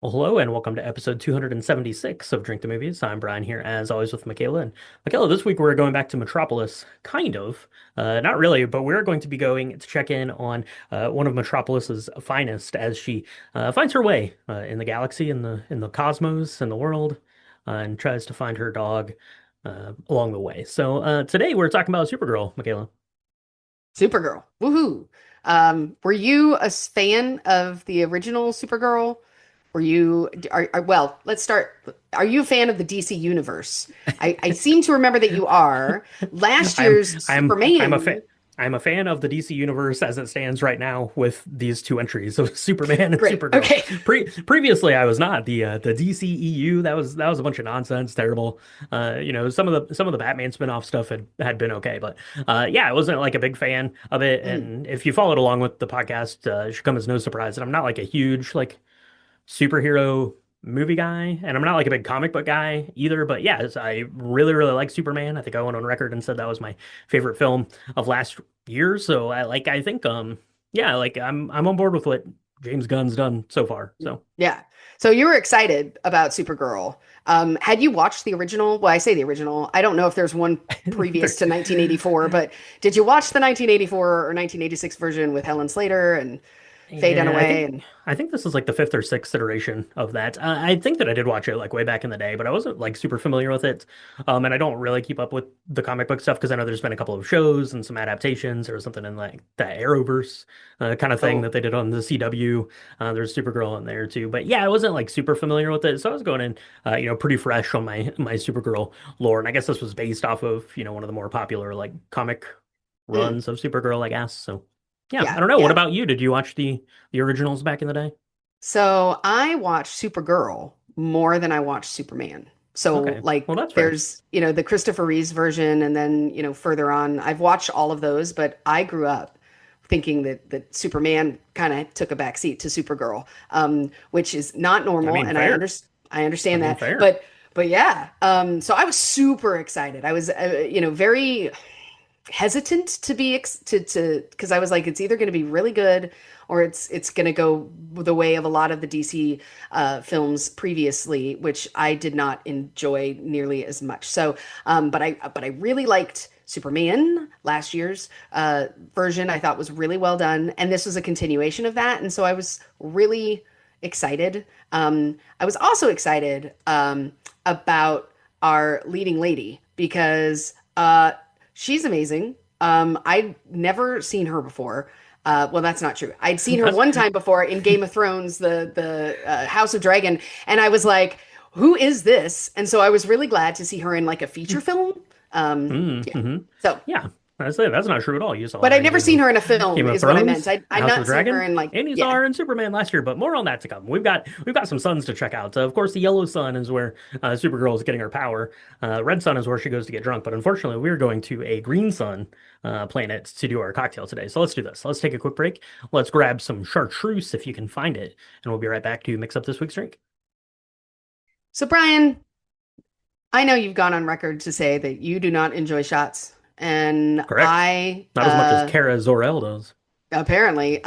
Well, hello and welcome to episode 276 of Drink the Movies. I'm Brian here, as always, with Michaela. And Michaela, this week we're going back to Metropolis, kind of. Not really, but we're going to be going to check in on one of Metropolis's finest as she finds her way in the galaxy, in the cosmos, in the world, and tries to find her dog along the way. So today we're talking about Supergirl, Michaela. Supergirl. Woohoo. Were you a fan of the original Supergirl? Were you, well, let's start. Are you a fan of the DC universe? I seem to remember that you are. Last I'm year's I'm a Superman, fan. I'm a fan of the DC universe as it stands right now with these two entries of Superman and great. Supergirl. Okay. Previously, I was not the DCEU. That was a bunch of nonsense, terrible. Some of the Batman spin-off stuff had been okay, but yeah, I wasn't like a big fan of it. Mm. And if you followed along with the podcast, it should come as no surprise that I'm not like a huge like superhero movie guy, and I'm not like a big comic book guy either. But yes, I really, really like Superman. I think I went on record and said that was my favorite film of last year. So I think yeah, like I'm on board with what James Gunn's done so far. So Yeah. So you were excited about Supergirl. Had you watched the original? Well, I say the original. I don't know if there's one previous to 1984, but did you watch the 1984 or 1986 version with Helen Slater and Faye yeah, I Dunaway? think And I think this is like the fifth or sixth iteration of that. I think that I did watch it like way back in the day, but I wasn't like super familiar with it. And I don't really keep up with the comic book stuff because I know there's been a couple of shows and some adaptations or something in like the Arrowverse kind of thing oh, that they did on the CW. There's Supergirl in there too, but yeah, I wasn't like super familiar with it, so I was going in, pretty fresh on my Supergirl lore, and I guess this was based off of one of the more popular like comic mm, runs of Supergirl, I guess. So. Yeah, I yeah, don't know. What yeah. about you? Did you watch the originals back in the day? So I watched Supergirl more than I watched Superman. So Okay. Well, like that's fair. there's, the Christopher Reeves version and then, further on, I've watched all of those, but I grew up thinking that Superman kind of took a back seat to Supergirl, which is not I normal, mean, and fair. I I understand mean, that. fair. But yeah, so I was super excited. I was very hesitant to be to because I was like, it's either going to be really good or it's going to go the way of a lot of the DC films previously, which I did not enjoy nearly as much. So, but I really liked Superman last year's version. I thought was really well done, and this was a continuation of that, and so I was really excited. I was also excited about our leading lady because she's amazing. I'd never seen her before. Well, that's not true. I'd seen her That's one time before in Game of Thrones, the House of Dragon, and I was like, "Who is this?" And so I was really glad to see her in like a feature film. Yeah. mm-hmm. So, Yeah. That's not true at all. You saw but her I'd in never seen her in a Game film, of is what I meant. Thrones, I'd House of not the seen her Dragon, in like, and you saw yeah. her in Superman last year. But more on that to come. We've got some suns to check out. So of course, the yellow sun is where Supergirl is getting her power. Red sun is where she goes to get drunk. But unfortunately, we're going to a green sun planet to do our cocktail today. So let's do this. Let's take a quick break. Let's grab some chartreuse if you can find it, and we'll be right back to mix up this week's drink. So, Brian, I know you've gone on record to say that you do not enjoy shots, and Correct. Not as much as Kara Zor-El does. apparently,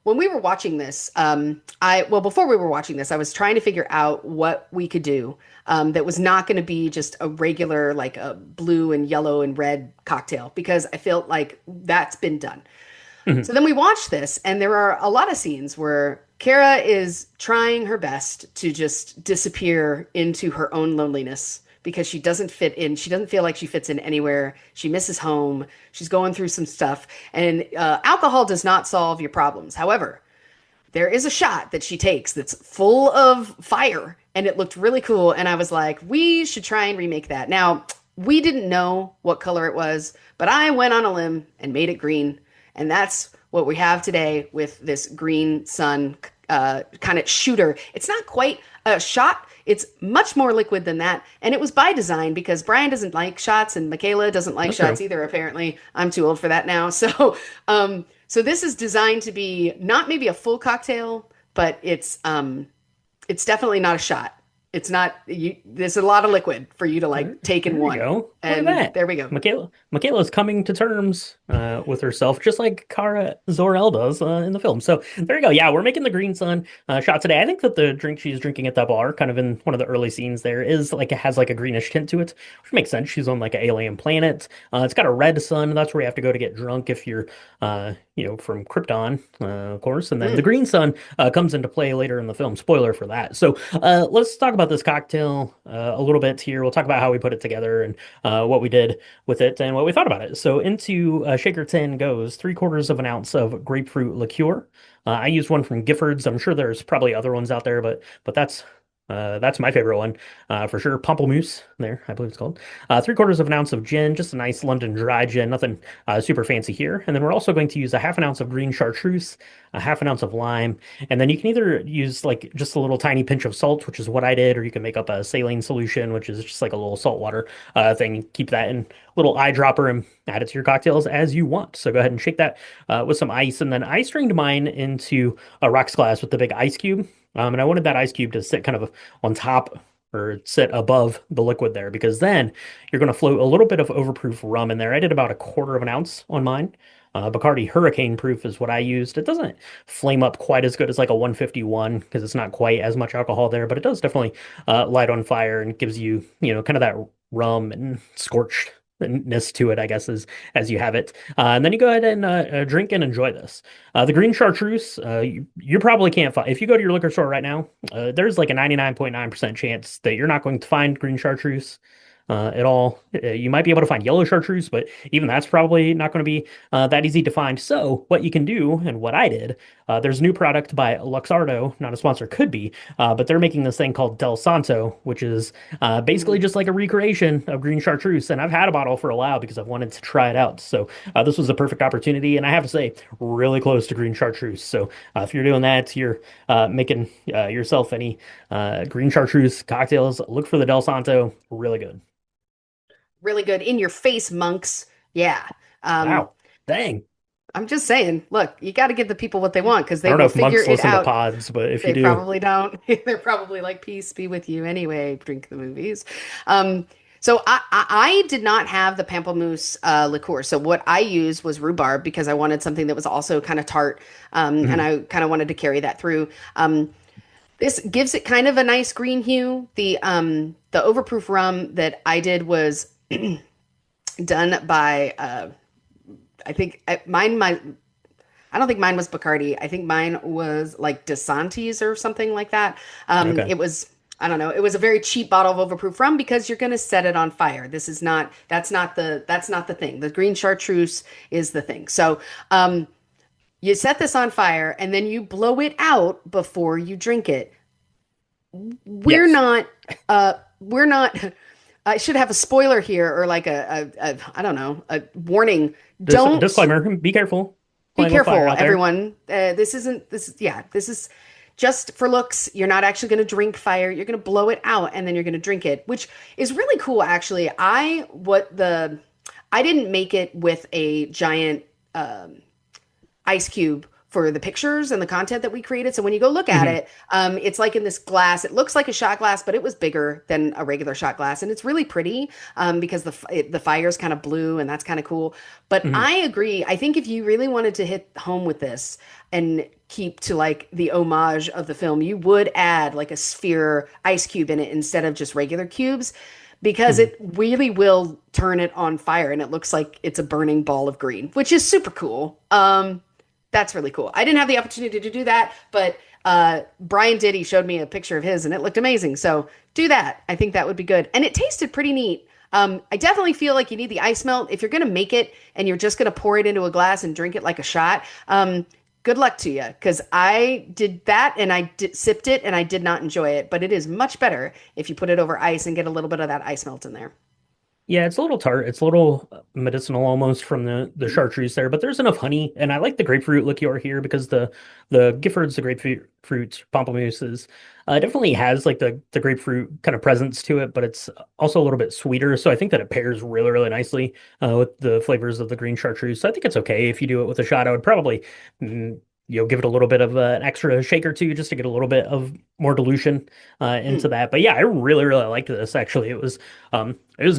when we were watching this, before we were watching this, I was trying to figure out what we could do that was not going to be just a regular, like a blue and yellow and red cocktail, because I felt like that's been done. So then we watched this, and there are a lot of scenes where Kara is trying her best to just disappear into her own loneliness because she doesn't fit in. She doesn't feel like she fits in anywhere. She misses home. She's going through some stuff. And alcohol does not solve your problems. However, there is a shot that she takes that's full of fire, and it looked really cool. And I was like, we should try and remake that. Now, we didn't know what color it was, but I went on a limb and made it green. And that's what we have today with this green sun kind of shooter. It's not quite a shot. It's much more liquid than that. And it was by design because Brian doesn't like shots and Michaela doesn't like That's shots true. either, apparently. I'm too old for that now. So this is designed to be not maybe a full cocktail, but it's definitely not a shot. It's not you. There's a lot of liquid for you to like take in There you one, go. Look at and that. there we go. Michaela's coming to terms with herself, just like Kara Zor-El does in the film. So there you go. Yeah, we're making the Green Sun shot today. I think that the drink she's drinking at that bar, kind of in one of the early scenes there, is like it has like a greenish tint to it, which makes sense. She's on like an alien planet. It's got a red sun. That's where you have to go to get drunk if you're, from Krypton, of course. And then the Mm. Green Sun comes into play later in the film. Spoiler for that. So let's talk about this cocktail a little bit here. We'll talk about how we put it together and what we did with it and what we thought about it. So into shaker tin goes 3/4 of an ounce of grapefruit liqueur. I used one from Gifford's. I'm sure there's probably other ones out there, but that's my favorite one for sure. Pamplemousse there, I believe it's called. 3/4 of an ounce of gin, just a nice London dry gin, nothing super fancy here. And then we're also going to use a half an ounce of green chartreuse, a half an ounce of lime, and then you can either use like just a little tiny pinch of salt, which is what I did, or you can make up a saline solution, which is just like a little salt water thing. Keep that in a little eyedropper and add it to your cocktails as you want. So go ahead and shake that with some ice, and then I strained mine into a rocks glass with the big ice cube. And I wanted that ice cube to sit kind of on top or sit above the liquid there because then you're going to float a little bit of overproof rum in there. I did about 1/4 of an ounce on mine. Bacardi Hurricane Proof is what I used. It doesn't flame up quite as good as like a 151 because it's not quite as much alcohol there, but it does definitely light on fire and gives you, kind of that rum and scorchedness to it, I guess, as you have it. And then you go ahead and drink and enjoy this. The green chartreuse, you probably can't find. If you go to your liquor store right now, there's like a 99.9% chance that you're not going to find green chartreuse at all. You might be able to find yellow chartreuse, but even that's probably not going to be that easy to find. So what you can do, and what I did, there's a new product by Luxardo, not a sponsor, could be, but they're making this thing called Del Santo, which is basically Mm. just like a recreation of green chartreuse. And I've had a bottle for a while because I've wanted to try it out. So this was the perfect opportunity, and I have to say, really close to green chartreuse. So if you're doing that, you're making yourself any green chartreuse cocktails, look for the Del Santo. Really good. Really good in your face, monks. Yeah. Um, Wow. Dang. I'm just saying, look, you got to give the people what they want because I they don't know will if figure monks it listen to out. pods, but if you They do, probably don't. They're probably like, peace be with you anyway, drink the movies. Um, so I did not have the pamplemousse liqueur. So what I used was rhubarb because I wanted something that was also kind of tart, and mhm. I kind of wanted to carry that through. This gives it kind of a nice green hue. The overproof rum that I did was done by I think mine my I don't think mine was Bacardi. I think mine was like DeSantis or something like that. Okay. It was, I don't know. It was a very cheap bottle of overproof rum because you're going to set it on fire. This is not, that's not the thing. The green chartreuse is the thing. So, you set this on fire and then you blow it out before you drink it. We're Yes. not, we're not, I should have a spoiler here or like I don't know, a warning. Don't Disclaimer, be careful be playing with fire careful, out there. everyone. This isn't this. Yeah, this is just for looks. You're not actually going to drink fire. You're going to blow it out, and then you're going to drink it, which is really cool. Actually, I didn't make it with a giant ice cube for the pictures and the content that we created. So when you go look at Hmm. it, it's like in this glass. It looks like a shot glass, but it was bigger than a regular shot glass, and it's really pretty because the fire is kind of blue, and that's kind of cool. But Hmm. I agree. I think if you really wanted to hit home with this and keep to like the homage of the film, you would add like a sphere ice cube in it instead of just regular cubes. Because Hmm. it really will turn it on fire and it looks like it's a burning ball of green, which is super cool. That's really cool. I didn't have the opportunity to do that, but Brian did. He showed me a picture of his, and it looked amazing. So do that. I think that would be good, and it tasted pretty neat. I definitely feel like you need the ice melt if you're going to make it, and you're just going to pour it into a glass and drink it like a shot. Good luck to you, because I did that and sipped it, and I did not enjoy it. But it is much better if you put it over ice and get a little bit of that ice melt in there. Yeah, it's a little tart. It's a little medicinal almost from the chartreuse there, but there's enough honey, and I like the grapefruit liqueur here because the Gifford's the grapefruit fruit pamplemousses definitely has like the grapefruit kind of presence to it, but it's also a little bit sweeter. So I think that it pairs really nicely with the flavors of the green chartreuse. So I think it's okay if you do it with a shot. I would probably give it a little bit of an extra shake or two just to get a little bit of more dilution into Mm. that. But yeah, I really, really liked this actually. It was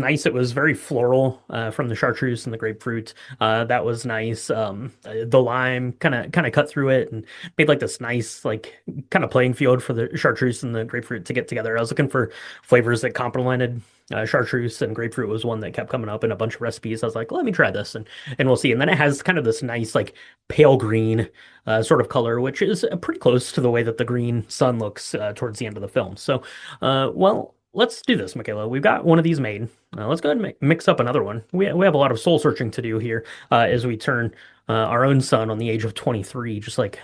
nice. It was very floral from the chartreuse and the grapefruit. That was nice. The lime kind of cut through it and made like this nice like kind of playing field for the chartreuse and the grapefruit to get together. I was looking for flavors that complemented chartreuse, and grapefruit was one that kept coming up in a bunch of recipes. I was like, let me try this and we'll see. And then it has kind of this nice like pale green sort of color, which is pretty close to the way that the green sun looks towards the end of the film. So, well, let's do this, Michaela. We've got one of these made. Let's go ahead and mix up another one. We have a lot of soul searching to do here as we turn our own son on the age of 23, just like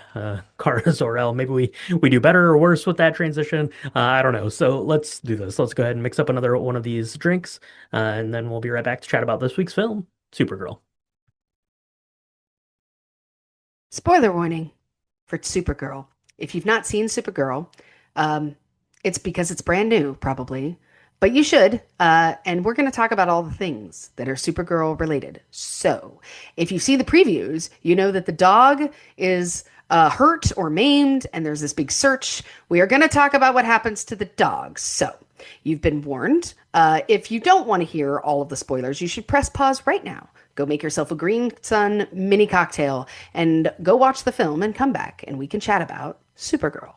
Kara Zor-El. Maybe we do better or worse with that transition. I don't know. So let's do this. Let's go ahead and mix up another one of these drinks, and then we'll be right back to chat about this week's film, Supergirl. Spoiler warning for Supergirl. If you've not seen Supergirl, um, it's because it's brand new, probably, but you should. And we're going to talk about all the things that are Supergirl related. So, if you see the previews, you know that the dog is hurt or maimed, and there's this big search. We are going to talk about what happens to the dog. So, you've been warned. If you don't want to hear all of the spoilers, you should press pause right now. Go make yourself a Green Sun mini cocktail and go watch the film and come back and we can chat about Supergirl.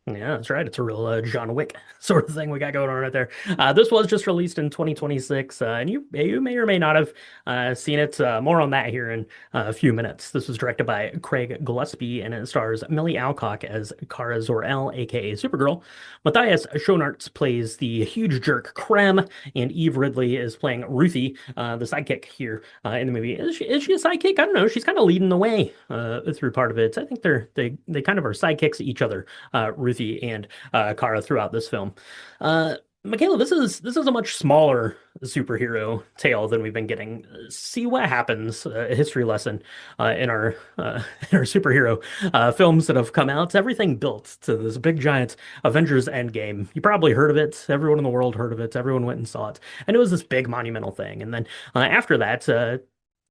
Yeah, that's right. It's a real John Wick sort of thing we got going on right there. This was just released in 2026, and you may or may not have seen it. More on that here in a few minutes. This was directed by Craig Gillespie, and it stars Millie Alcock as Kara Zor-El, aka Supergirl. Matthias Schoenaerts plays the huge jerk Krem, and Eve Ridley is playing Ruthie, the sidekick here in the movie. Is she a sidekick? I don't know. She's kind of leading the way through part of it. I think they kind of are sidekicks to each other. Ruthie and Kara throughout this film. Michaela, this is a much smaller superhero tale than we've been getting. See what happens. A history lesson in our in our superhero films that have come out. It's everything built to this big giant Avengers Endgame. You probably heard of it. Everyone in the world heard of it. Everyone went and saw it, and it was this big monumental thing. And then after that.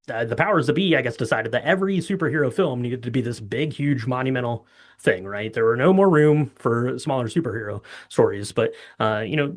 The powers that be, I guess, decided that every superhero film needed to be this big, huge, monumental thing, right? There were no more room for smaller superhero stories, but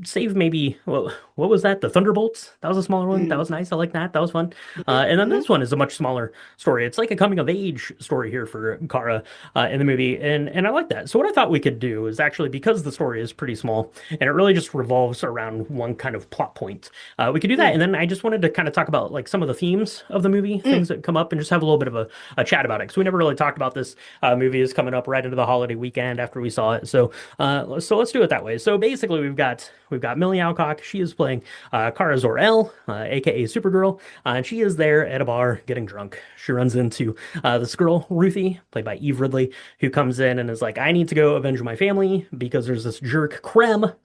save maybe what was that? The Thunderbolts? That was a smaller one. That Mm, was nice. I like that. That was fun. mhm, And then mhm, this one is a much smaller story. It's like a coming of age story here for Kara in the movie, and I like that. So what I thought we could do is actually because the story is pretty small and it really just revolves around one kind of plot point. We could do that, mm, and then I just wanted to kind of talk about like some of the themes of the movie, mm. things that come up, and just have a little bit of a chat about it because we never really talked about this. Movie is coming up right into the holiday weekend after we saw it, so let's do it that way. So basically, we've got Millie Alcock. She is playing Kara Zor-El, aka Supergirl, and she is there at a bar getting drunk. She runs into this girl Ruthie, played by Eve Ridley, who comes in and is like, "I need to go avenge my family because there's this jerk Krem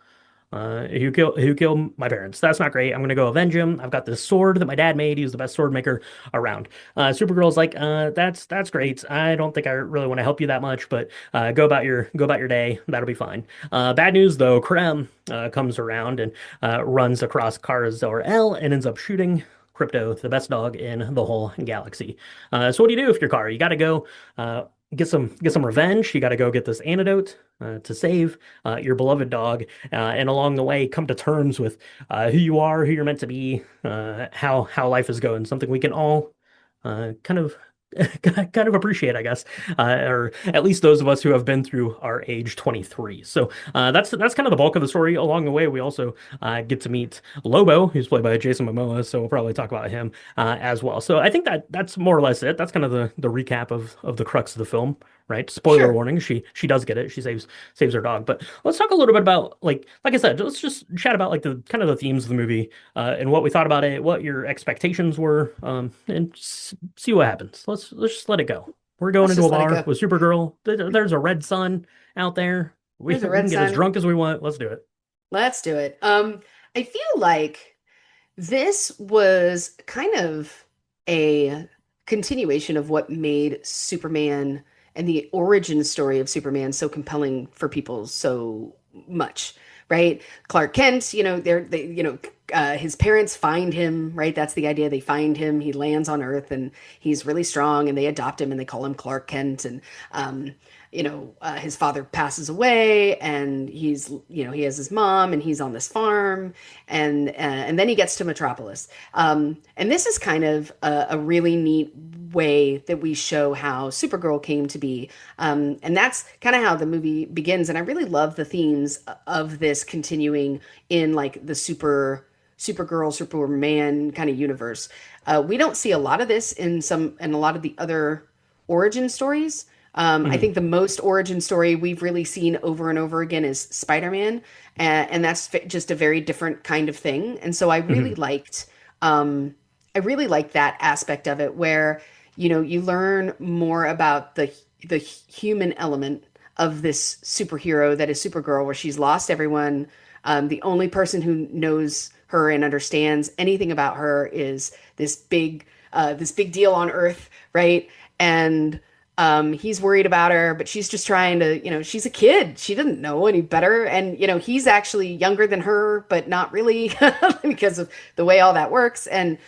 who killed my parents. That's not great. I'm gonna go avenge him. I've got this sword that my dad made. He was the best sword maker around." Supergirl's like, that's great. I don't think I really want to help you that much, but go about your day. That'll be fine. Bad news though, Krem comes around and runs across Kara Zor-El and ends up shooting Crypto, the best dog in the whole galaxy. So what do you do if you're Kara? You got to go. Get some revenge. You got to go get this antidote to save your beloved dog, and along the way come to terms with who you are, who you're meant to be, how life is going. Something we can all kind of kind of appreciate, I guess, or at least those of us who have been through our age 23. So that's kind of the bulk of the story. Along the way, we also get to meet Lobo, who's played by Jason Momoa. So we'll probably talk about him as well. So I think that's more or less it. That's kind of the recap of the crux of the film. Right. Spoiler Sure. warning. She does get it. She saves her dog. But let's talk a little bit about like I said, let's just chat about like the kind of the themes of the movie and what we thought about it, what your expectations were, and see what happens. Let's just let it go. We're going Let's into a just let it bar go. with Supergirl. There's a red sun out there. We There's a we can red get as sun. drunk as we want. Let's do it. Let's do it. I feel like this was kind of a continuation of what made Superman and the origin story of Superman so compelling for people so much, right? Clark Kent, his parents find him, right? That's the idea. They find him. He lands on Earth, and he's really strong, and they adopt him, and they call him Clark Kent. And um, his father passes away, and he has his mom, and he's on this farm, and then he gets to Metropolis. And this is kind of a really neat way that we show how Supergirl came to be. And that's kind of how the movie begins. And I really love the themes of this continuing in like the Supergirl, Superman kind of universe. We don't see a lot of this in a lot of the other origin stories. I Mhm. think the most origin story we've really seen over and over again is Spider-Man, and that's just a very different kind of thing. And so Mhm. I really liked that aspect of it, where you learn more about the human element of this superhero that is Supergirl, where she's lost everyone. The only person who knows her and understands anything about her is this big deal on Earth, right? And he's worried about her, but she's just trying to, she's a kid. She doesn't know any better. And, he's actually younger than her, but not really because of the way all that works. And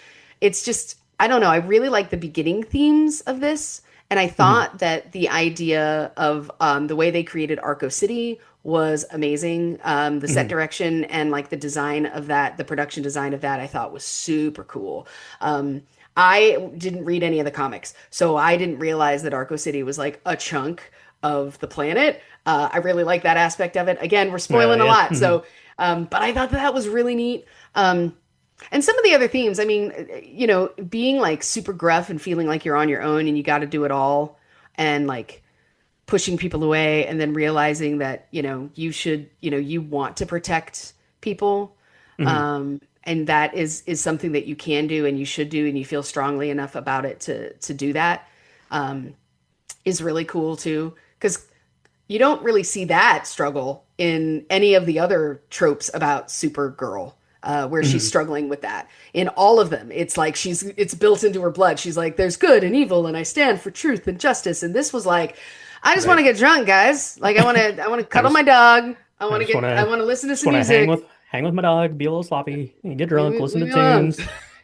it's just, I don't know. I really like the beginning themes of this. And I Mhm. thought that the idea of the way they created Arco City was amazing. The set Mhm. direction and like the design of that, the production design of that, I thought was super cool. I didn't read any of the comics, so I didn't realize that Arco City was like a chunk of the planet. I really like that aspect of it. Again, we're spoiling a Yeah. lot, Mhm. so but I thought that was really neat. And some of the other themes, I mean, being like super gruff and feeling like you're on your own and you got to do it all, and like pushing people away, and then realizing that you want to protect people, Mhm. and that is something that you can do and you should do, and you feel strongly enough about it to do that, is really cool too, because you don't really see that struggle in any of the other tropes about Supergirl, where she's Mhm. struggling with that. In all of them, it's like it's built into her blood. She's like, there's good and evil, and I stand for truth and justice. And this was like, I just want to Right. get drunk, guys. Like, I want to I cuddle just my dog. I want to listen to just some want to music. hang with my dog, be a little sloppy, get drunk, Leave listen to me alone. tunes.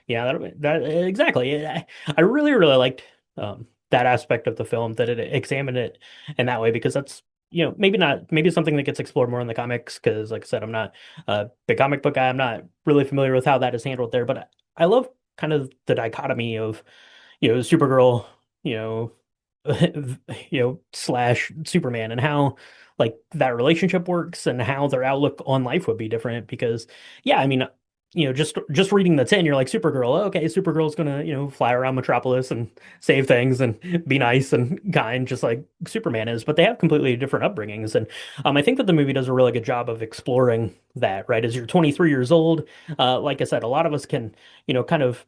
Yeah, that exactly. I really really liked that aspect of the film that it examined it in that way because that's maybe something that gets explored more in the comics because like I said I'm not a big comic book guy. I'm not really familiar with how that is handled there, but I love kind of the dichotomy of Supergirl, you know, slash Superman and how like that relationship works and how their outlook on life would be different because yeah, I mean, just reading the 10, you're like Supergirl, okay, Supergirl's gonna, fly around Metropolis and save things and be nice and kind, just like Superman is, but they have completely different upbringings. And I think that the movie does a really good job of exploring that, right? As you're 23 years old, like I said, a lot of us can, kind of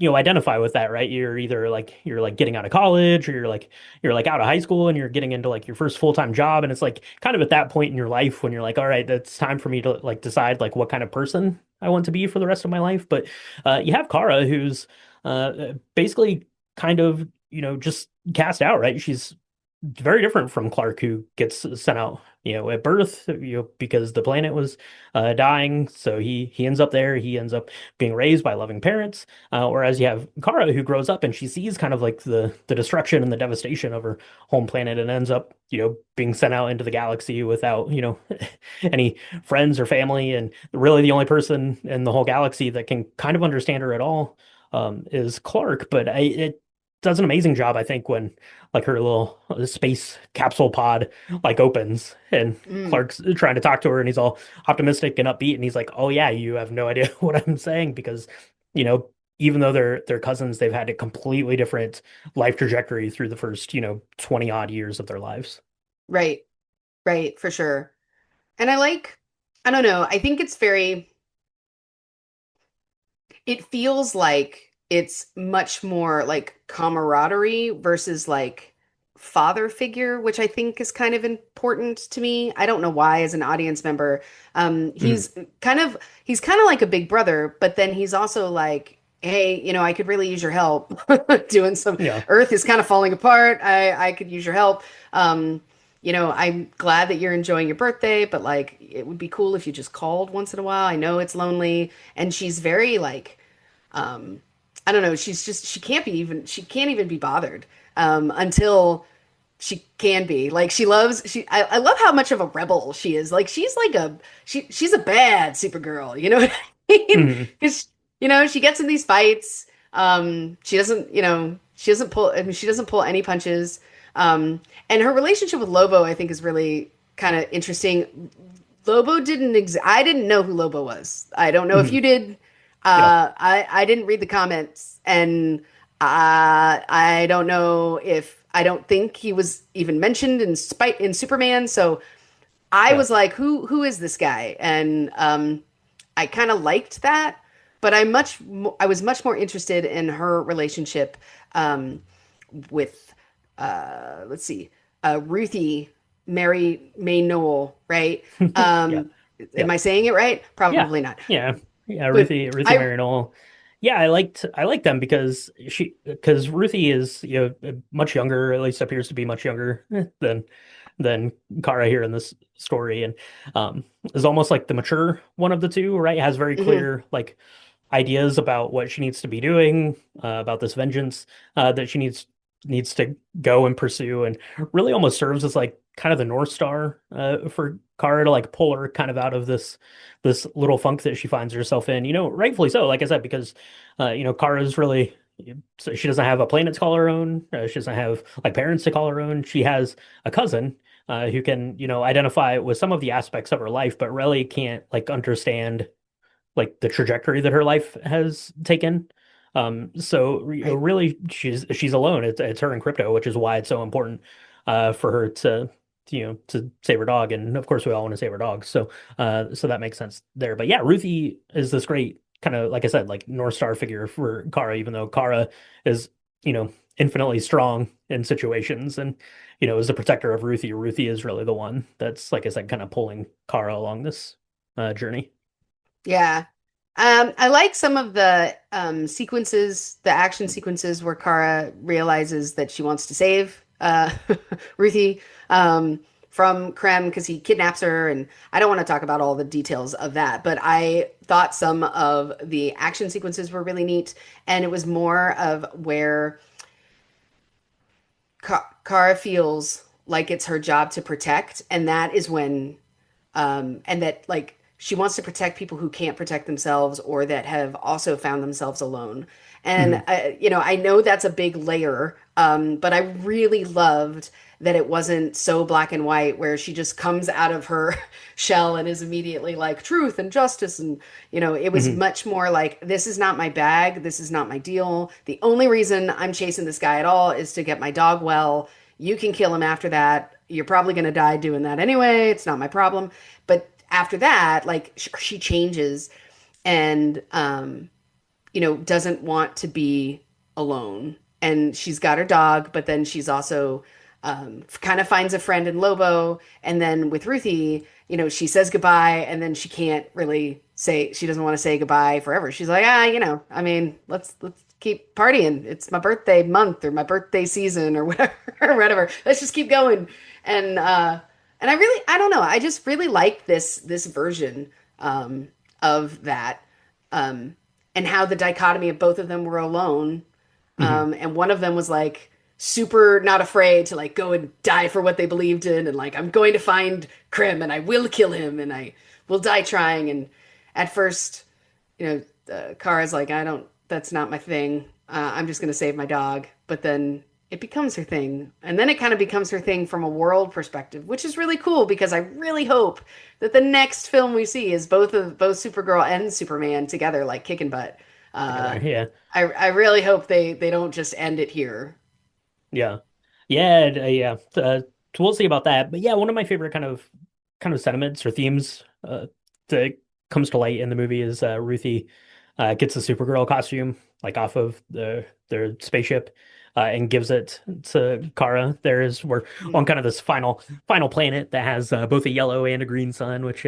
identify with that, right? You're like getting out of college or you're like out of high school and you're getting into like your first full-time job and it's like kind of at that point in your life when you're like, all right, it's time for me to like decide like what kind of person I want to be for the rest of my life. But you have Kara who's basically kind of, just cast out, right? She's very different from Clark, who gets sent out, at birth, because the planet was dying. So he ends up there. He ends up being raised by loving parents. Whereas you have Kara, who grows up and she sees kind of like the destruction and the devastation of her home planet, and ends up, being sent out into the galaxy without, any friends or family. And really, the only person in the whole galaxy that can kind of understand her at all is Clark. But it does an amazing job, I think, when like her little space capsule pod like opens and Mm, Clark's trying to talk to her and he's all optimistic and upbeat and he's like, "Oh yeah, you have no idea what I'm saying because, you know, even though they're cousins, they've had a completely different life trajectory through the first, 20 odd years of their lives." right, right, for sure. And I don't know, I think it's very it feels like it's much more like camaraderie versus like father figure, which I think is kind of important to me. I don't know why, as an audience member. Mhm. He's kind of like a big brother, but then he's also like, hey, I could really use your help doing some Yeah. Earth is kind of falling apart. I could use your help. Um, I'm glad that you're enjoying your birthday, but like it would be cool if you just called once in a while. I know it's lonely. And she's very like, um, I don't know, she can't even be bothered until she can be. Like I love how much of a rebel she is. Like she's a bad Supergirl, you know what I mean? Hmm. Because she gets in these fights. She doesn't pull. I mean, she doesn't pull any punches. And her relationship with Lobo, I think, is really kind of interesting. I didn't know who Lobo was. I don't know if Hmm. you did. Yeah. I didn't read the comments, and I don't know if I don't think he was even mentioned in Superman. So I Yeah. was like, who is this guy? And I kind of liked that, but I was much more interested in her relationship um, with let's see, Ruthie Mary May Noel, right? Yeah. Am Yeah. I saying it right? Yeah. Probably not. Yeah. Yeah. But Ruthie I Marinol. Yeah, I liked them because Ruthie is, much younger, at least appears to be much younger than Kara here in this story, and is almost like the mature one of the two, right? Has very mhm, clear like ideas about what she needs to be doing, about this vengeance that she needs to go and pursue, and really almost serves as like kind of the North Star for Kara to like pull her kind of out of this little funk that she finds herself in. Rightfully so, like I said, because Kara's really. So she doesn't have a planet to call her own. She doesn't have like parents to call her own. She has a cousin who can, identify with some of the aspects of her life, but really can't like understand like the trajectory that her life has taken. So right. really, she's alone. It's her and Crypto, which is why it's so important for her to save her dog. And of course, we all want to save our dogs. So that makes sense there. But yeah, Ruthie is this great kind of, like I said, like North Star figure for Kara, even though Kara is infinitely strong in situations, and is the protector of Ruthie. Ruthie is really the one that's, like I said, kind of pulling Kara along this journey. Yeah. I like some of the sequences, the action sequences where Kara realizes that she wants to save Ruthie from Krem because he kidnaps her. And I don't want to talk about all the details of that, but I thought some of the action sequences were really neat. And it was more of where Kara feels like it's her job to protect. And that is when and that like she wants to protect people who can't protect themselves or that have also found themselves alone. And Mhm. I know that's a big layer, but I really loved that it wasn't so black and white where she just comes out of her shell and is immediately like truth and justice. And it was Mhm. much more like, this is not my bag, this is not my deal. The only reason I'm chasing this guy at all is to get my dog well. You can kill him after that. You're probably going to die doing that anyway. It's not my problem. But after that, like she changes and doesn't want to be alone. And she's got her dog, but then she's also kind of finds a friend in Lobo. And then with Ruthie, she says goodbye, and then she can't really say she doesn't want to say goodbye forever. She's like, I mean, let's keep partying. It's my birthday month or my birthday season or whatever, or whatever. Let's just keep going. And I don't know. I just really like this version of that. Um, and how the dichotomy of both of them were alone. Mhm. And one of them was like super not afraid to like go and die for what they believed in, and like I'm going to find Krim and I will kill him and I will die trying. And at first, Kara's like, I don't, that's not my thing. I'm just going to save my dog. But then it becomes her thing. And then it kind of becomes her thing from a world perspective, which is really cool because I really hope that the next film we see is both Supergirl and Superman together, like kicking butt. Together. Uh, Yeah. I really hope they don't just end it here. Yeah. Yeah. So we'll see about that. But yeah, one of my favorite kind of sentiments or themes that comes to light in the movie is Ruthie gets the Supergirl costume like off of their spaceship and gives it to Kara. We're on kind of this final planet that has both a yellow and a green sun, which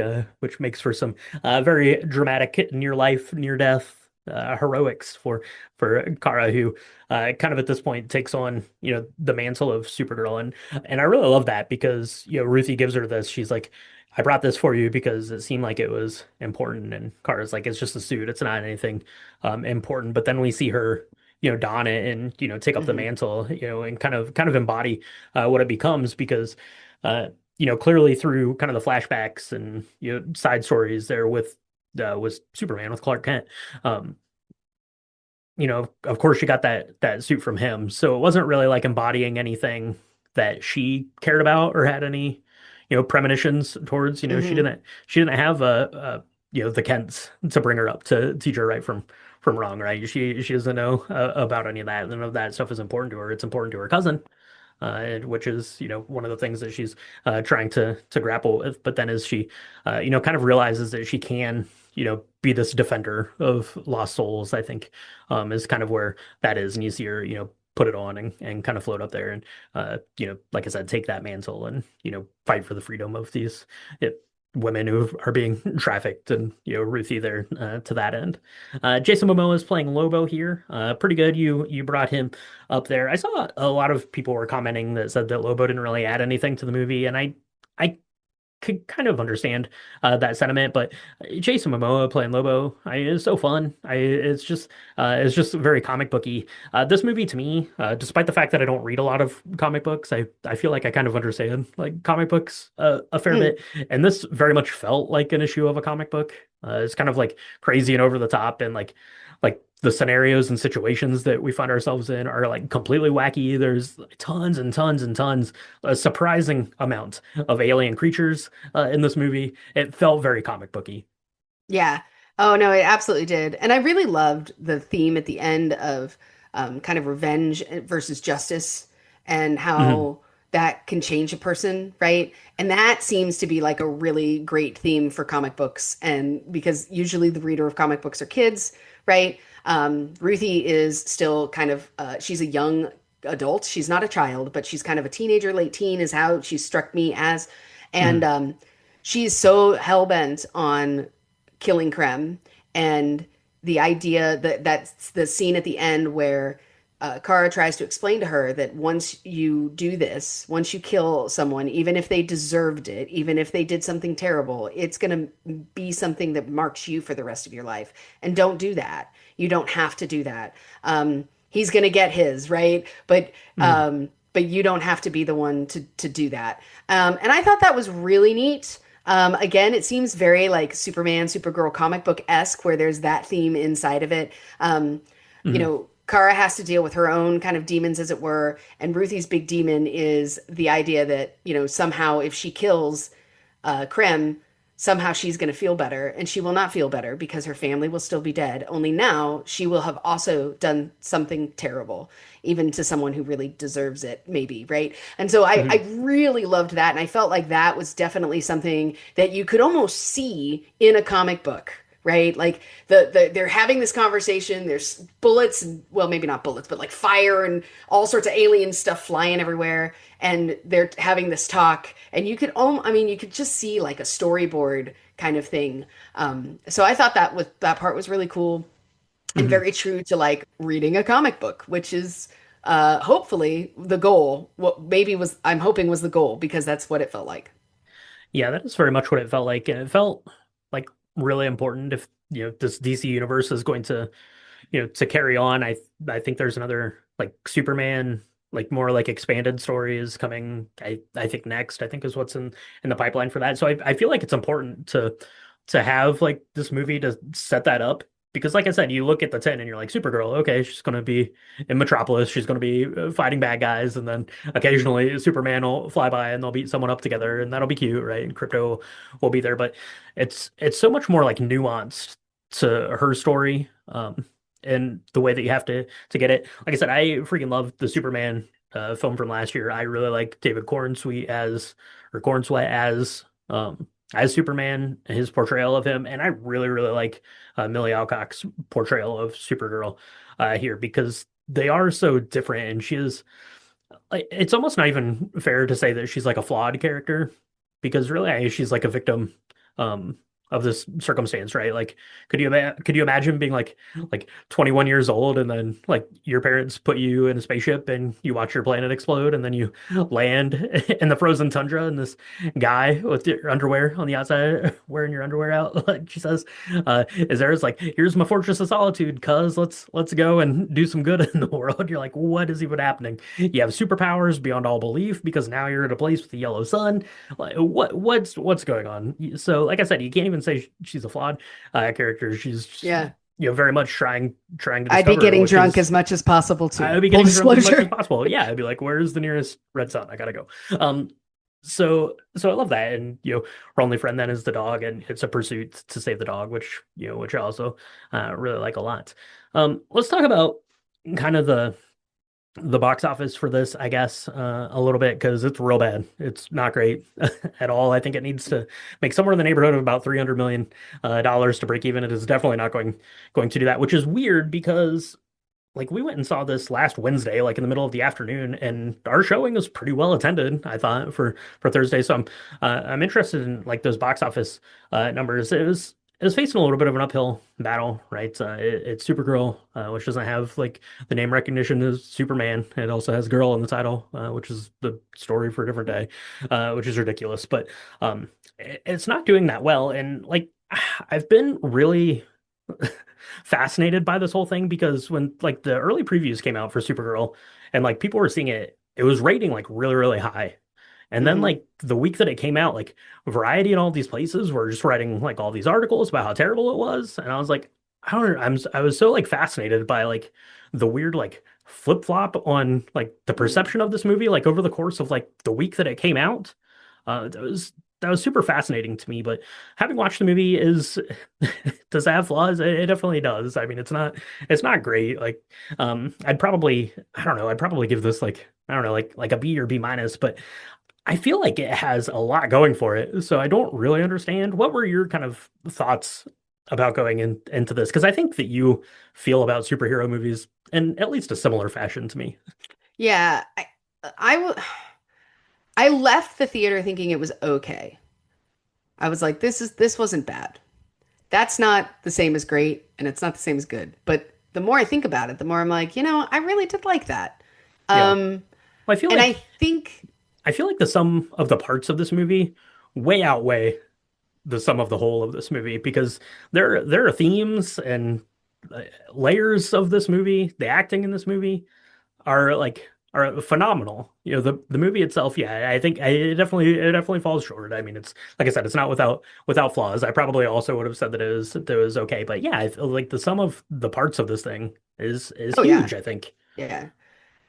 makes for some very dramatic near life, near death. heroics for Kara, who kind of at this point takes on the mantle of Supergirl, and I really love that because Ruthie gives her this. She's like, I brought this for you because it seemed like it was important, and Kara's like, it's just a suit, it's not anything important. But then we see her don it and take up the Hmm. mantle, and kind of embody what it becomes because clearly through kind of the flashbacks and side stories there with was Superman with Clark Kent. Um, of course she got that suit from him, so it wasn't really like embodying anything that she cared about or had any, premonitions towards. Hmm. She didn't have the Kents to bring her up to teach her right from wrong, right? She doesn't know about any of that. None of that stuff is important to her. It's important to her cousin, which is one of the things that she's trying to grapple with. But then as she kind of realizes that she can be this defender of lost souls, I think is kind of where that is, and you see her put it on and kind of float up there and like I said, take that mantle and fight for the freedom of these women who are being trafficked, and Ruthie there to that end. Jason Momoa is playing Lobo here. Pretty good. You brought him up there. I saw a lot of people were commenting that said that Lobo didn't really add anything to the movie, and I could kind of understand that sentiment, but Jason Momoa playing Lobo, is so fun. It's just very comic booky. This movie to me, despite the fact that I don't read a lot of comic books, I feel like I kind of understand like comic books a fair Mm. bit, and this very much felt like an issue of a comic book. It's kind of like crazy and over the top, and like the scenarios and situations that we find ourselves in are like completely wacky. There's tons and tons and tons, a surprising amount of alien creatures in this movie. It felt very comic booky. Yeah. Oh no, it absolutely did. And I really loved the theme at the end of kind of revenge versus justice and Hmm. how that can change a person, right? And that seems to be like a really great theme for comic books. And because usually the reader of comic books are kids, right? Ruthie is still kind of she's a young adult. She's not a child, but she's kind of a teenager, late teen is how she struck me as. And Hmm. she's so hell bent on killing Krem, and the idea that that's the scene at the end where Kara tries to explain to her that once you do this, once you kill someone, even if they deserved it, even if they did something terrible, it's going to be something that marks you for the rest of your life. And don't do that. You don't have to do that. He's going to get his, right? Hmm. But you don't have to be the one to do that. And I thought that was really neat. Again, it seems very like Superman, Supergirl comic book esque, where there's that theme inside of it. Hmm. Kara has to deal with her own kind of demons, as it were, and Ruthie's big demon is the idea that somehow if she kills Krem, somehow she's going to feel better, and she will not feel better because her family will still be dead. Only now she will have also done something terrible, even to someone who really deserves it, maybe, right? And so I Hmm. really loved that, and I felt like that was definitely something that you could almost see in a comic book. Right, like they're having this conversation. There's bullets, and well, maybe not bullets, but like fire and all sorts of alien stuff flying everywhere, and they're having this talk, and I mean, you could just see like a storyboard kind of thing. So I thought that part was really cool and Hmm. very true to like reading a comic book, which is hopefully the goal. What maybe was I'm hoping was the goal because that's what it felt like. Yeah, that is very much what it felt like, and it felt like really important if this DC universe is going to to carry on. I think there's another like Superman, like more like expanded stories coming. I think next. I think is what's in the pipeline for that. So I feel like it's important to have like this movie to set that up. Because, like I said, you look at the 10 and you're like, Supergirl, okay, she's going to be in Metropolis. She's going to be fighting bad guys. And then occasionally Superman will fly by and they'll beat someone up together. And that'll be cute, right? And Crypto will be there. But it's so much more like nuanced to her story. And the way that you have to get it. Like I said, I freaking love the Superman film from last year. I really like David Cornsweet as Superman, his portrayal of him, and I really like Millie Alcock's portrayal of Supergirl here because they are so different, and she is like it's almost not even fair to say that she's like a flawed character because really she's like a victim. Um, of this circumstance, right? Like, could you imagine being like 21 years old and then like your parents put you in a spaceship and you watch your planet explode and then you land in the frozen tundra and this guy with your underwear on the outside wearing your underwear out, like she says, is there is like, here's my fortress of solitude, cuz let's go and do some good in the world. You're like, what is even happening? You have superpowers beyond all belief because now you're in a place with the yellow sun. Like, what's going on? So, like I said, you can't even say she's a flawed character. She's Yeah. very much trying to I'd be discover, getting which drunk is as much as possible I too. would be Full getting drunk as much as disclosure. possible. Yeah, I'd be like, where's the nearest red sun? I gotta go. So I love that, and her only friend then is the dog, and it's a pursuit to save the dog, which I also really like a lot. Let's talk about kind of the box office for this, I guess, a little bit because it's real bad. It's not great at all. I think it needs to make somewhere in the neighborhood of about $300 million dollars to break even. It is definitely not going to do that, which is weird because like we went and saw this last Wednesday, like in the middle of the afternoon, and our showing was pretty well attended, I thought, for Thursday. So I'm interested in like those box office numbers. It was facing a little bit of an uphill battle, right? It's Supergirl, which doesn't have like the name recognition as Superman. It also has girl in the title, which is the story for a different day, which is ridiculous. But it's not doing that well, and like I've been really fascinated by this whole thing because when like the early previews came out for Supergirl and like people were seeing it, it was rating like really, really high. And then Hmm. like the week that it came out, like Variety and all these places were just writing like all these articles about how terrible it was. And I was like, I was so like fascinated by like the weird like flip-flop on like the perception of this movie like over the course of like the week that it came out. That was super fascinating to me. But having watched the movie is does it have flaws? It definitely does. I mean, it's not great. Like, I don't know, I'd probably give this like I don't know, like a B or B minus, but I feel like it has a lot going for it. So I don't really understand. What were your kind of thoughts about going into this? Because I think that you feel about superhero movies in at least a similar fashion to me. Yeah, I, I left the theater thinking it was okay. I was like, this wasn't bad. That's not the same as great, and it's not the same as good. But the more I think about it, the more I'm like, I really did like that. Yeah. Um, Well, and I feel like the sum of the parts of this movie way outweigh the sum of the whole of this movie because there are themes and uh, layers of this movie. The acting in this movie are phenomenal. The movie itself, yeah, I think it definitely falls short. I mean, it's like I said, it's not without flaws. I probably also would have said that it was okay, but yeah, I feel like the sum of the parts of this thing is oh yeah, huge, I think. yeah.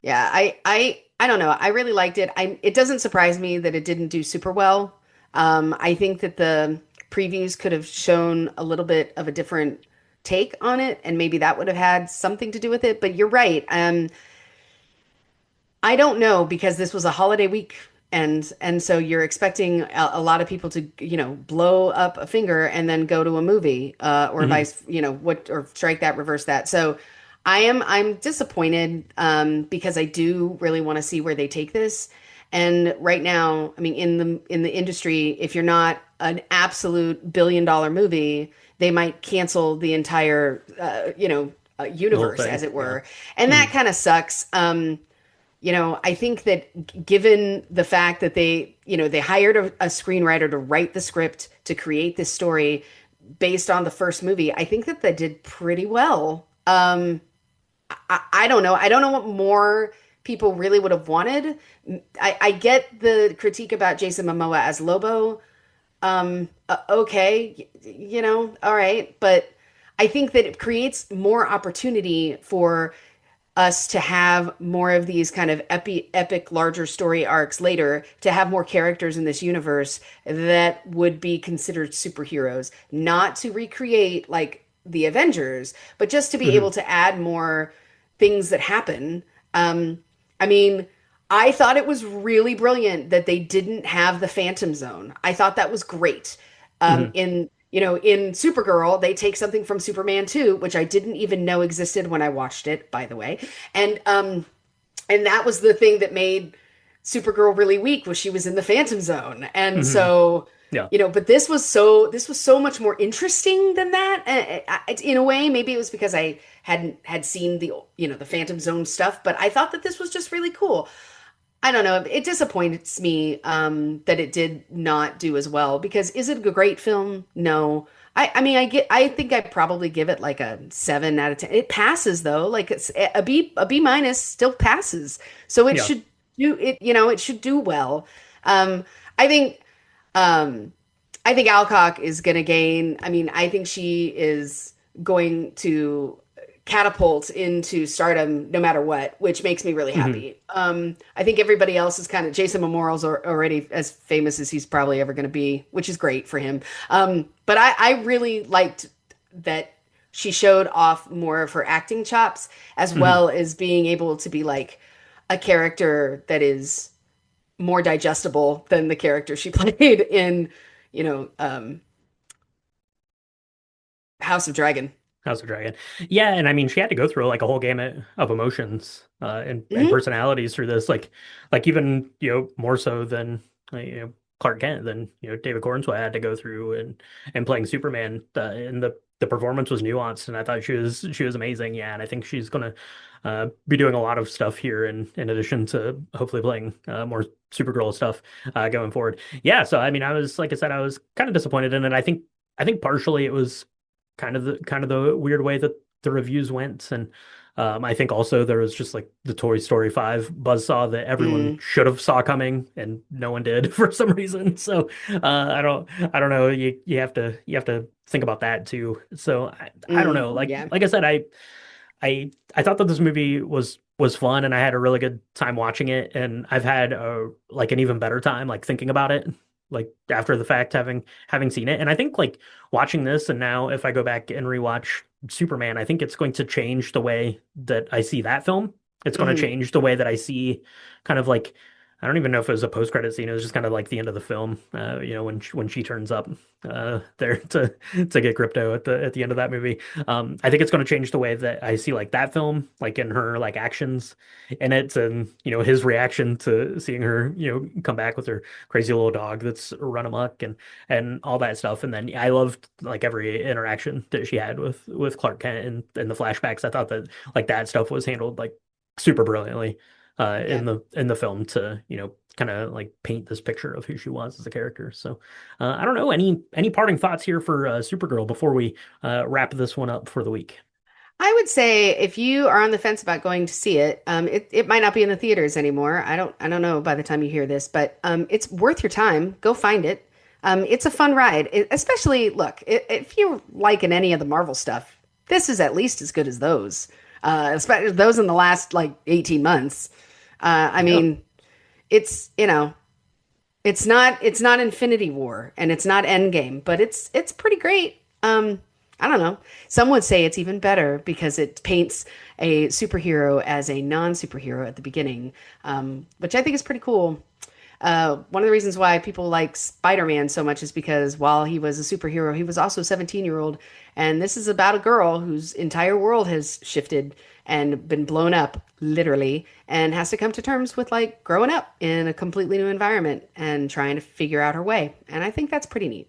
Yeah, I don't know. I really liked it. It doesn't surprise me that it didn't do super well. I think that the previews could have shown a little bit of a different take on it, and maybe that would have had something to do with it. But you're right. I don't know because this was a holiday week, and so you're expecting a lot of people to, blow up a finger and then go to a movie, or Hmm. vice, or strike that, reverse that. So I'm disappointed, because I do really want to see where they take this. And right now, I mean, in the industry, if you're not an absolute billion-dollar movie, they might cancel the entire, The whole universe, as thing, it yeah. were, and Hmm. that kind of sucks. I think that given the fact that they hired a screenwriter to write the script to create this story based on the first movie, I think that they did pretty well. I don't know. I don't know what more people really would have wanted. I get the critique about Jason Momoa as Lobo. Okay, all right, but I think that it creates more opportunity for us to have more of these kind of epic, larger story arcs later, to have more characters in this universe that would be considered superheroes, not to recreate like the Avengers, but just to be able Hmm. to add more things that happen. Um, I mean, I thought it was really brilliant that they didn't have the Phantom Zone. I thought that was great. Hmm. In Supergirl, they take something from Superman 2, which I didn't even know existed when I watched it, by the way. And that was the thing that made Supergirl really weak, was she was in the Phantom Zone. And Hmm. so, Yeah. But this was so much more interesting than that. In a way, maybe it was because I hadn't had seen the Phantom Zone stuff, but I thought that this was just really cool. I don't know. It disappoints me that it did not do as well because is it a great film? No. I mean I think I probably give it like a 7 out of 10. It passes though. Like it's a B minus still passes. So it Yeah. should do it, it should do well. I think um I think Alcock is going to gain. I mean, I think she is going to catapult into stardom no matter what, which makes me really Hmm. happy. I think everybody else is kind of Jason Momoa's already as famous as he's probably ever going to be, which is great for him. But I really liked that she showed off more of her acting chops as Hmm. well as being able to be like a character that is more digestible than the character she played in, you know, House of Dragon. House of Dragon. Yeah, and I mean, she had to go through like a whole gamut of emotions and Hmm. personalities through this. Like even more so than Clark Kent than David Cornswell had to go through and playing Superman. And the performance was nuanced, and I thought she was amazing. Yeah, and I think she's gonna be doing a lot of stuff here in addition to hopefully playing more Supergirl stuff going forward. Yeah, so I mean, like I said, I was kind of disappointed in it. I think partially it was kind of the weird way that the reviews went, and I think also there was just like the Toy Story 5 buzzsaw that everyone Mm, should have saw coming, and no one did for some reason. So I don't know. You have to think about that too. So I don't know. Like yeah. like I said, I thought that this movie was fun, and I had a really good time watching it, and I've had like an even better time like thinking about it like after the fact having seen it. And I think like watching this and now if I go back and rewatch Superman, I think it's going to change the way that I see that film. It's going to Hmm. change the way that I see kind of like I don't even know if it was a post-credit scene. It was just kind of like the end of the film, when she turns up there to get crypto at the end of that movie. I think it's going to change the way that I see like that film, like in her like actions in it, and his reaction to seeing her come back with her crazy little dog that's run amok and all that stuff. And then I loved like every interaction that she had with Clark Kent and the flashbacks. I thought that like that stuff was handled like super brilliantly Yeah. in the film to kind of like paint this picture of who she was as a character. So I don't know, any parting thoughts here for Supergirl before we wrap this one up for the week. I would say if you are on the fence about going to see it, it might not be in the theaters anymore. I don't know by the time you hear this, but it's worth your time. Go find it. It's a fun ride. Especially look, if you're liking any of the Marvel stuff, this is at least as good as those. Especially those in the last like 18 months. I Yeah, mean, it's it's not Infinity War and it's not Endgame, but it's pretty great. I don't know. Some would say it's even better because it paints a superhero as a non-superhero at the beginning, which I think is pretty cool. One of the reasons why people like Spider-Man so much is because while he was a superhero, he was also a 17-year-old. And this is about a girl whose entire world has shifted and been blown up, literally, and has to come to terms with like growing up in a completely new environment and trying to figure out her way. And I think that's pretty neat.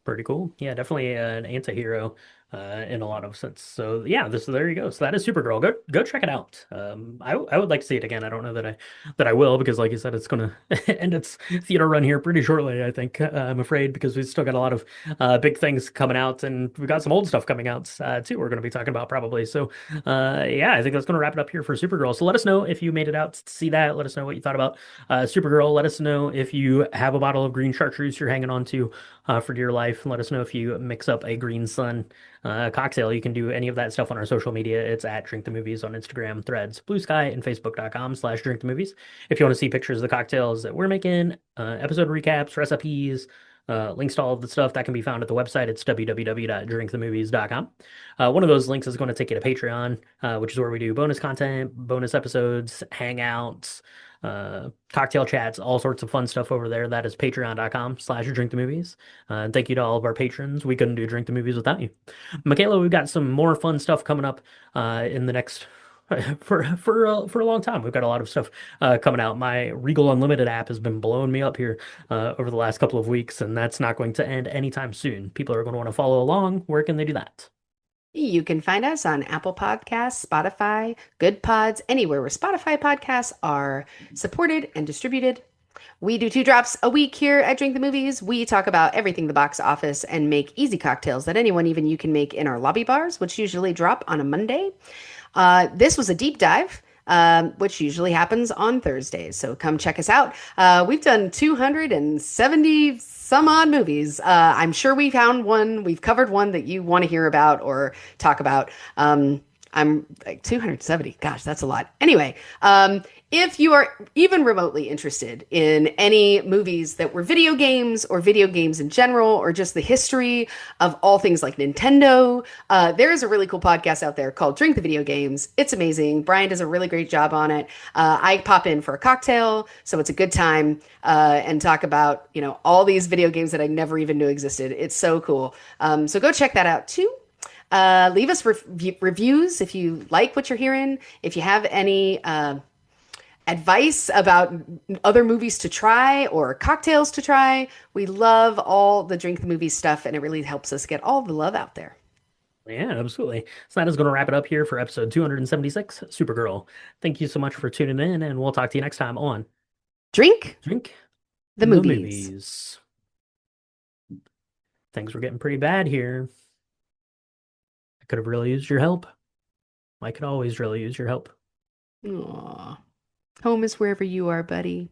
pretty cool. Yeah, definitely an anti-hero in a lot of sense. So yeah, there you go. So that is Supergirl. Go check it out. I would like to see it again. I don't know that I will because like you said, it's gonna end its theater run here pretty shortly. I think I'm afraid because we've still got a lot of big things coming out, and we've got some old stuff coming out too. We're gonna be talking about probably. So yeah, I think that's gonna wrap it up here for Supergirl. So let us know if you made it out to see that. Let us know what you thought about Supergirl. Let us know if you have a bottle of green chartreuse you're hanging on to for dear life. And let us know if you mix up a Green Sun cocktail. You can do any of that stuff on our social media. It's at Drink the Movies on Instagram, Threads, Blue Sky, and Facebook.com/Drink the Movies. If you want to see pictures of the cocktails that we're making, episode recaps, recipes, links to all of the stuff that can be found at the website. It's www.drinkthemovies.com. One of those links is going to take you to Patreon, which is where we do bonus content, bonus episodes, hangouts, cocktail chats, all sorts of fun stuff over there. That is patreon.com/drink the movies. And thank you to all of our patrons. We couldn't do Drink the Movies without you. Michaela, we've got some more fun stuff coming up in the next For a long time. We've got a lot of stuff coming out. My Regal Unlimited app has been blowing me up here over the last couple of weeks, and that's not going to end anytime soon. People are going to want to follow along. Where can they do that? You can find us on Apple Podcasts, Spotify, Good Pods, anywhere where Spotify podcasts are supported and distributed. We do two drops a week here at Drink the Movies. We talk about everything the box office and make easy cocktails that anyone, even you, can make in our lobby bars, which usually drop on a Monday. This was a deep dive, which usually happens on Thursdays. So come check us out. We've done 270 some odd movies. I'm sure we found one, we've covered one that you want to hear about or talk about. I'm like 270. Gosh, that's a lot. Anyway, if you are even remotely interested in any movies that were video games or video games in general, or just the history of all things like Nintendo, there is a really cool podcast out there called Drink the Video Games. It's amazing. Brian does a really great job on it. I pop in for a cocktail, so it's a good time, and talk about, all these video games that I never even knew existed. It's so cool. So go check that out too. Leave us reviews if you like what you're hearing. If you have any advice about other movies to try or cocktails to try, we love all the Drink the Movies stuff, and it really helps us get all the love out there. Yeah, absolutely. So that is going to wrap it up here for episode 276, Supergirl. Thank you so much for tuning in, and we'll talk to you next time on Drink Drink the the Movies. Movies. Things were getting pretty bad here. I could have really used your help. I could always really use your help. Aw. Home is wherever you are, buddy.